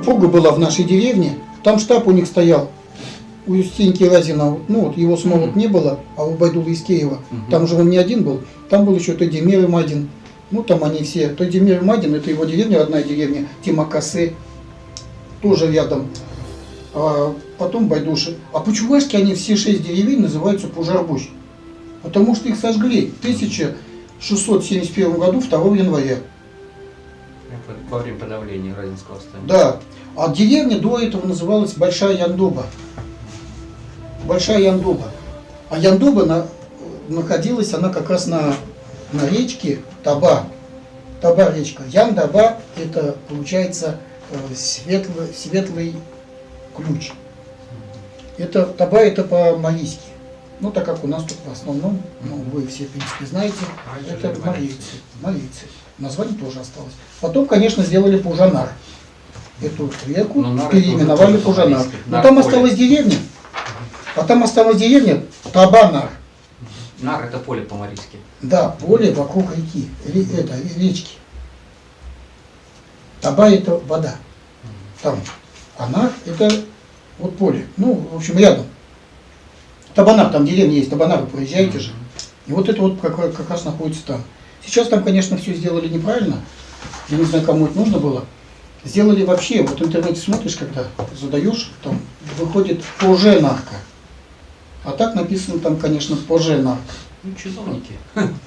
фуга была в нашей деревне, там штаб у них стоял. У Стеньки Разина, ну вот его самого не было, а у Байдулы Искеева, там же он не один был, там был еще Тойдемир и Мадин. Ну там они все, Тойдемир и Мадин, это его деревня, родная деревня, Тимакасы, тоже рядом. А потом Байдуши. А по-чувашски они все 6 деревень называются Пужарбуш, потому что их сожгли в 1671 году 2 января. Во время подавления Разинского восстания. Да. А деревня до этого называлась Большая Яндоба. Большая Яндоба. А Яндоба находилась она как раз на речке Таба. Таба речка. Яндоба это получается светлый ключ. Это Таба это по-марийски. Ну так как у нас тут в основном, ну вы все в принципе знаете, это марийцы. Название тоже осталось. Потом, конечно, сделали Пужанар. Эту реку переименовали Пужанар. Но там осталась деревня. А там осталась деревня Табанар. Нар это поле по-марийски. Да, поле вокруг реки, речки. Таба это вода. Там. А Нар это вот поле. Ну, в общем, рядом. Табанар, там деревня есть, Табанар, вы проезжаете же. И вот это вот как раз находится там. Сейчас там, конечно, все сделали неправильно. Я не знаю, кому это нужно было. Сделали вообще, вот в интернете смотришь, когда задаешь, там выходит Поженарка. А так написано там, конечно, Поженарка. Ну, чиновники.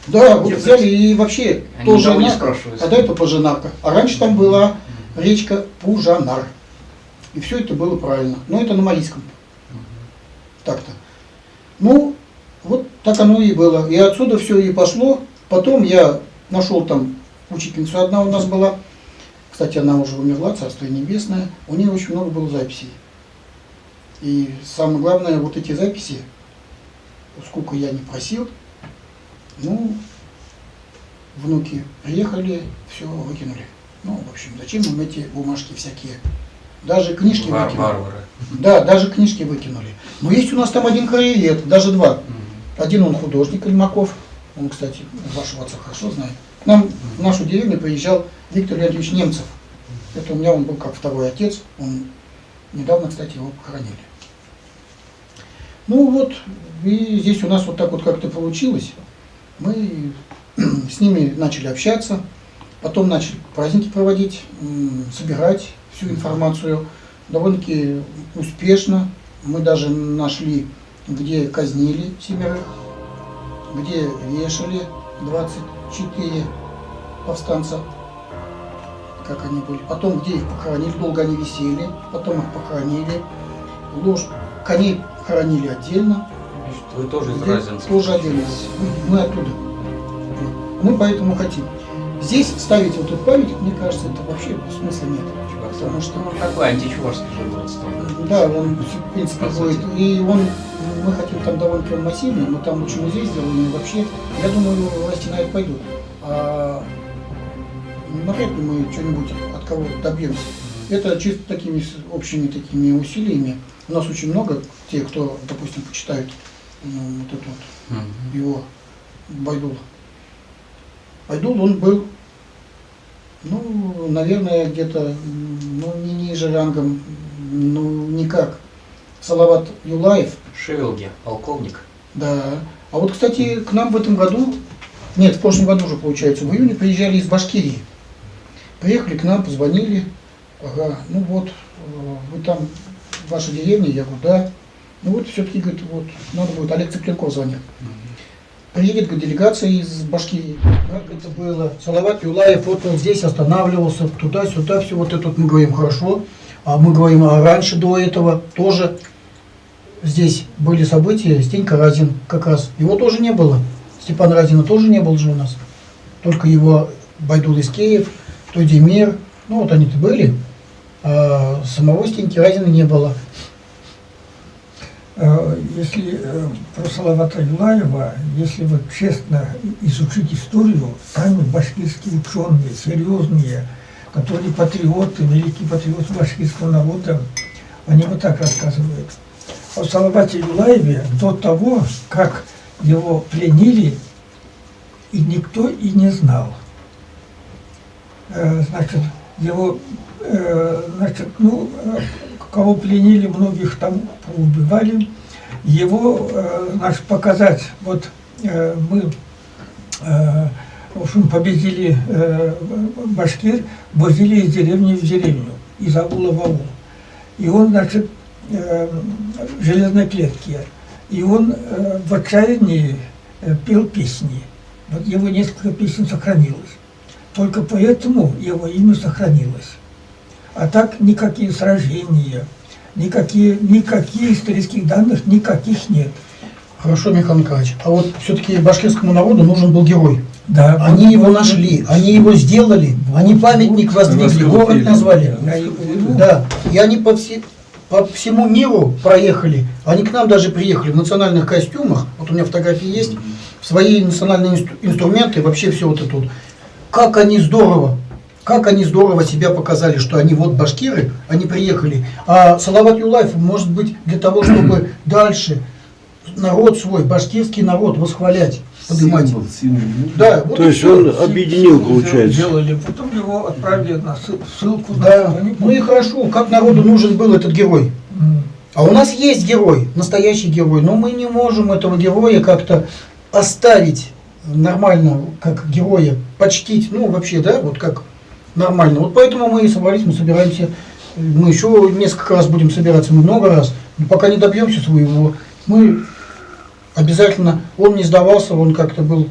Да, вот взяли и вообще Поженарка. А да, это Поженарка. А раньше там была речка Пужанар. И все это было правильно. Но это на марийском. Так-то. Ну, вот так оно и было. И отсюда все и пошло. Потом я нашел там учительницу, одна у нас была. Кстати, она уже умерла, Царство Небесное. У нее очень много было записей. И самое главное, вот эти записи, сколько я не просил, ну, внуки приехали, все выкинули. Ну, в общем, зачем им эти бумажки всякие? Даже книжки выкинули. Да, даже книжки выкинули. Но есть у нас там один краевед, даже два. Один он художник, Ильмаков. Он, кстати, вашего отца хорошо знает. К нам в нашу деревню приезжал Виктор Леонидович Немцев. Это у меня он был как второй отец. Он недавно, кстати, его похоронили. Ну вот, и здесь у нас вот так вот как-то получилось. Мы с ними начали общаться. Потом начали праздники проводить, собирать всю информацию. Довольно-таки успешно. Мы даже нашли, где казнили 7, где вешали 24 повстанца, как они были. Потом, где их похоронили, долго они висели, потом их похоронили. Коней хоронили отдельно. Вы тоже из Разинска? Тоже отдельно. Мы оттуда. Мы поэтому хотим. Здесь ставить вот этот памятник, мне кажется, это вообще смысла нет. Потому что такой античувашский же город стал. Да, он в принципе будет. И мы хотим там довольно массивный, мы там лучше музей сделаем. И вообще, я думаю, власти на это пойдут. А навряд ли мы что-нибудь от кого добьемся. Это чисто такими общими такими усилиями. У нас очень много тех, кто, допустим, почитают вот это вот его Байдула. Байдул, он был, ну, наверное, где-то, ну, не ниже рангом, ну, никак. Салават Юлаев. Шевелги, полковник. Да. А вот, кстати, к нам в этом году, нет, в прошлом году уже, получается, в июне приезжали из Башкирии. Приехали к нам, позвонили. Ага, ну вот, вы там, ваша деревня, я говорю, да. Ну вот, все-таки, говорит, вот, надо будет, Олег Цыпленков звонил. Приедет, говорит, делегация из Башкирии. Как это было? Салават Юлаев, вот он здесь останавливался, туда-сюда, все вот это вот мы говорим, хорошо. А мы говорим, а раньше до этого тоже здесь были события, Стенька Разин как раз. Его тоже не было. Степана Разина тоже не было же у нас. Только его Байдул Искеев, Тойдемир, ну вот они-то были, а самого Стеньки Разина не было. Если про Салавата Юлаева, если вот честно изучить историю, сами башкирские ученые, серьезные, которые патриоты, великие патриоты башкирского народа, они вот так рассказывают. О Салавате Юлаеве до того, как его пленили, и никто и не знал. Значит, его, значит, ну, кого пленили, многих там поубивали. Его, значит, показать, вот мы, в общем, победили башкир, возили из деревни в деревню, из аула в аул. И он, значит, в железной клетке, и он в отчаянии пел песни. Вот его несколько песен сохранилось. Только поэтому его имя сохранилось. А так никакие сражения, никакие исторических данных никаких нет. Хорошо, Михаил Николаевич. А вот все-таки башкирскому народу нужен был герой. Да, Они его нашли, они его сделали, они памятник воздвигли, город назвали. Да, и они по всему миру проехали. Они к нам даже приехали в национальных костюмах. Вот у меня фотографии есть. Свои национальные инструменты, вообще все вот это вот. Как они здорово себя показали, что они вот башкиры, они приехали. А Салават Юлаев, может быть, для того, чтобы дальше народ свой, башкирский народ восхвалять, поднимать. Символ. Да, вот То есть он объединил, получается. Делали, потом его отправили на ссылку. Да, ну и хорошо, как народу нужен был этот герой. А у нас есть герой, настоящий герой, но мы не можем этого героя как-то оставить нормально, как героя, почтить, ну вообще, да, вот как нормально. Вот поэтому мы и собрались, мы собираемся, мы еще несколько раз будем собираться, мы много раз, но пока не добьемся своего, мы обязательно, он не сдавался, он как-то был,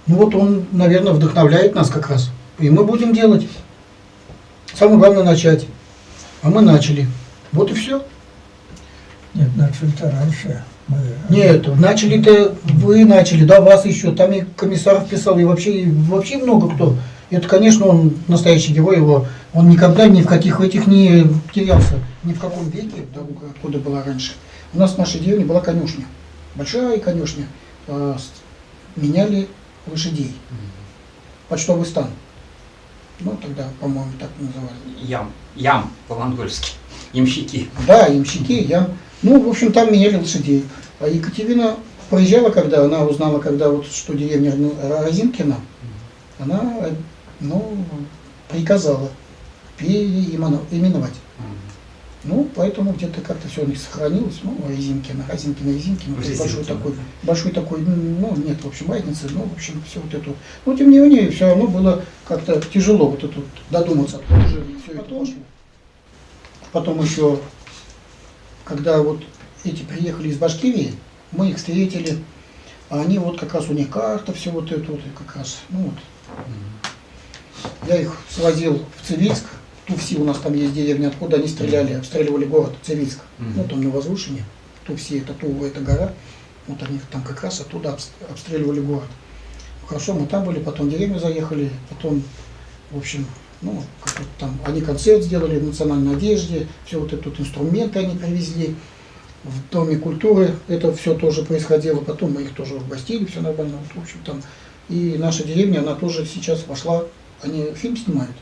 ну вот он, наверное, вдохновляет нас как раз, и мы будем делать. Самое главное начать, а мы начали, вот и все. Нет, начали-то раньше. Нет, начали-то вы начали, да, вас еще, там и Комиссаров писал, и вообще много кто. Это, конечно, он настоящий герой, его, он никогда ни в каких этих не терялся, ни в каком веке, откуда была раньше. У нас в нашей деревне была конюшня, большая конюшня, меняли лошадей, почтовый стан. Ну, тогда, по-моему, так называли. Ям по-монгольски. Ямщики. Да, ямщики, ям. Ну, в общем, там меняли лошадей. А Екатерина проезжала, когда она узнала, когда вот что деревня Разинкина, она, ну, приказала переименовать. Ну, поэтому где-то как-то все у них сохранилось. Ну, Разинкина. Большой такой, ну, нет, в общем, разницы, ну, в общем, все вот это. Но, тем не менее, все равно было как-то тяжело вот это вот додуматься, откуда же все это пошло. Потом еще, когда вот эти приехали из Башкирии, мы их встретили, а они вот как раз, у них карта, все вот это вот, как раз, ну вот. Я их свозил в Цивильск, Туфси, у нас там есть деревня, откуда они стреляли, обстреливали город Цивильск, ну там на возвышении, Туфси, это Тува, это гора, вот они там как раз оттуда обстреливали город. Хорошо, мы там были, потом в деревню заехали, потом, в общем, ну, как вот там, они концерт сделали в национальной одежде, все вот эти вот инструменты они привезли, в Доме культуры это все тоже происходило, потом мы их тоже угостили, все нормально, вот, в общем, там. И наша деревня, она тоже сейчас вошла, они фильм снимают,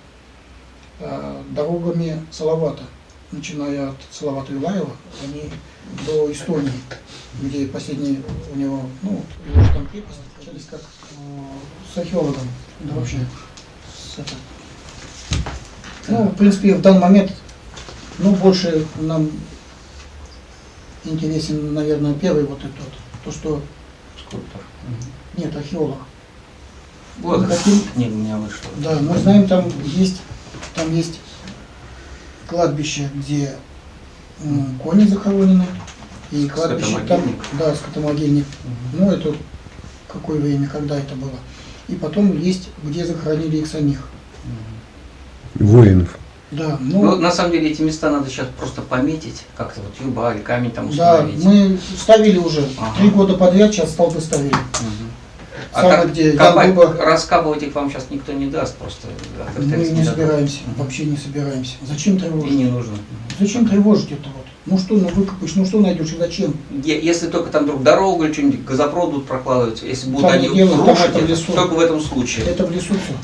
дорогами Салавата, начиная от Салавата Юлаева, они до Эстонии, где последний у него, ну, его же там крепость, начались как с археологом, да вообще, с это. Ну, в принципе, в данный момент, ну, больше нам интересен, наверное, первый вот этот, то, что... Скульптор. Нет, археолог. Вот, хотим... книга у меня вышла. Да, мы знаем, там есть кладбище, где кони захоронены, и кладбище там, да, скотомогильник. Ну, это какое время, когда это было. И потом есть, где захоронили их самих. Воинов. Да, ну, на самом деле эти места надо сейчас просто пометить, как-то вот юба или камень там да, установить. мы ставили уже, 3 года подряд сейчас столбы ставили. А раскапывать их вам сейчас никто не даст, просто. Мы не собираемся, вообще не собираемся. Зачем тревожить? И не нужно. Зачем тревожить это вот? Ну что, ну выкопаешь, ну что найдешь и зачем? Если только там вдруг дорогу или что-нибудь, газопровод будут прокладывать, если будут там они рушить, это, только в этом случае. Это в лесу все.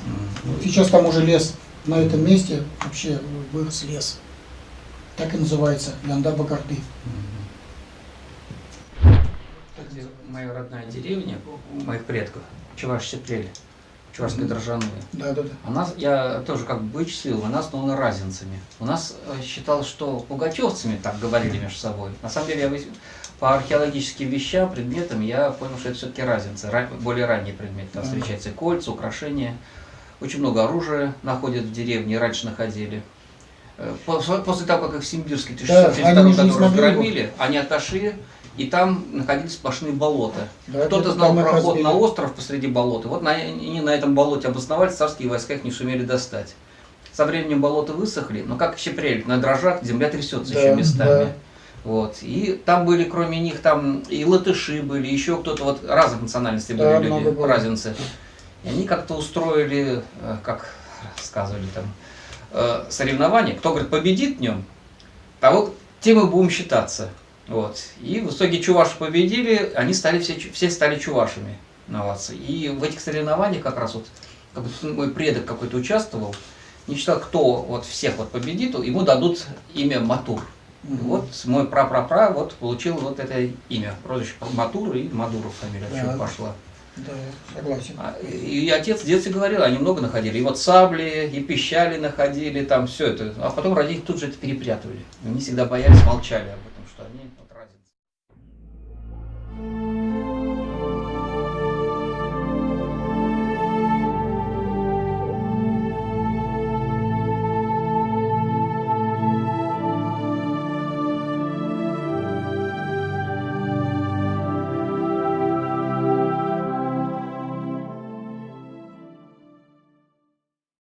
Сейчас там уже лес. На этом месте вообще вырос лес. Так и называется, Янда-Багарды. Моя родная деревня, моих предков, Чуваш-Сепрели, Чувашской Дрожжаной. Да, да, да. Я тоже как бы вычислил, она основана разинцами. У нас считалось, что пугачевцами так говорили между собой. На самом деле, по археологическим вещам, предметам, я понял, что это все-таки разинцы, более ранние предметы. Там встречаются кольца, украшения. Очень много оружия находят в деревне, раньше находили. После того, как их в Симбирске в 1632 году разгромили, они отошли, и там находились сплошные болота. Да, кто-то знал проход на остров посреди болота. Вот они на этом болоте обосновались, царские войска их не сумели достать. Со временем болота высохли, но как еще прелесть, на дрожжах земля трясется еще местами. Да. Вот. И там были, кроме них, там и латыши были, еще кто-то, вот разных национальностей были люди, разинцы. И они как-то устроили, как сказывали там, соревнования. Кто, говорит, победит в нем, того, тем и будем считаться. Вот. И в итоге чуваши победили, они стали все стали чувашами. И в этих соревнованиях как раз вот как мой предок какой-то участвовал, не считал, кто вот всех вот победит, ему дадут имя Матур. Вот мой прапрапра вот получил вот это имя, прозвище Матур, и Мадуров фамилия отсюда пошла. Да, согласен. И отец в детстве говорил, они много находили. И вот сабли, и пищали находили, там все это. А потом родители тут же это перепрятывали. Они всегда боялись, молчали об этом.